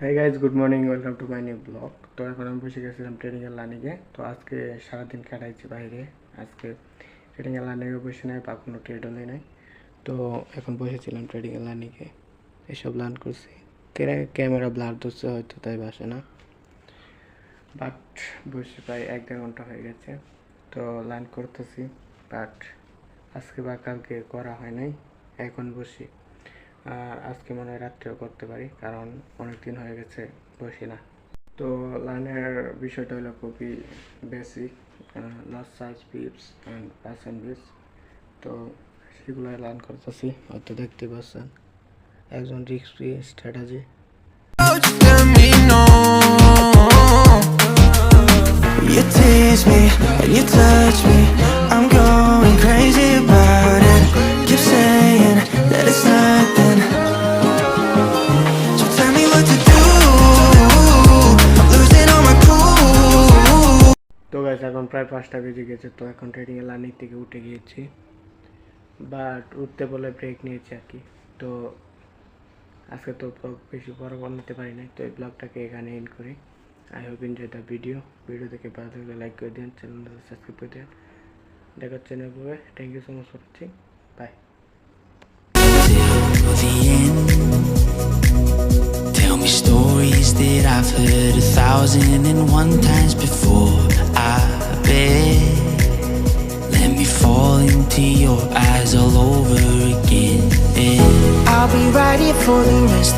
Hi guys, good morning, welcome to my new blog. তো এখন আমি বসে গেছিলাম ট্রেডিংয়ের লার্নিংয়ে। তো আজকে সারাদিন কাটাইছি বাইরে। আজকে ট্রেডিংয়ের লার্নিংয়ে বসে নাই বা কোনো ট্রেডও নেই নাই। তো এখন বসেছিলাম ট্রেডিংয়ের লার্নিংয়ে, এসব লার্ন করছি। ক্যামেরা ব্লার ধরছে হয়তো, তাই বাসে না, বাট বসে প্রায় 1-1.5 ঘন্টা হয়ে গেছে। তো লার্ন করতেছি, বাট আজকে বা কালকে করা হয় নাই। এখন বসি, আর আজকে মনে হয় রাত্রেও করতে পারি, কারণ অনেক দিন হয়ে গেছে বসি না। তো লার্নের বিষয়টা হলো খুবই basic, loss size pips and passion বিস। তো সেগুলো লার্ন করতেছি, হয়তো দেখতে পাচ্ছেন একজন risk free strategy. You tease me and you touch me, I'm going crazy about it. Keep saying that it's nothing, so tell me what to do. I'm losing all my cool. তো guys, এখন প্রায় 5টা বেজে গেছে। তো এখন ট্রেডিংয়ের learning থেকে উঠে গিয়েছি, বাট উঠতে বলে ব্রেক নিয়েছি আর কি। তো আজকে তো বেশি বড় বানাতে পারি নাই, তো এই ব্লগটাকে এখানে এন্ড করি। I hope enjoy the video দেখে ভালো লাগলে লাইক করে দিন, চ্যানেলটা সাবস্ক্রাইব করে দিন। দেখা হচ্ছে নেক্সট ব্লগে। Thank you so much for watching, bye. Till the end, tell me stories that I've heard 1,001 times before. I bet, let me fall into your eyes all over again. And I'll be right here for the rest of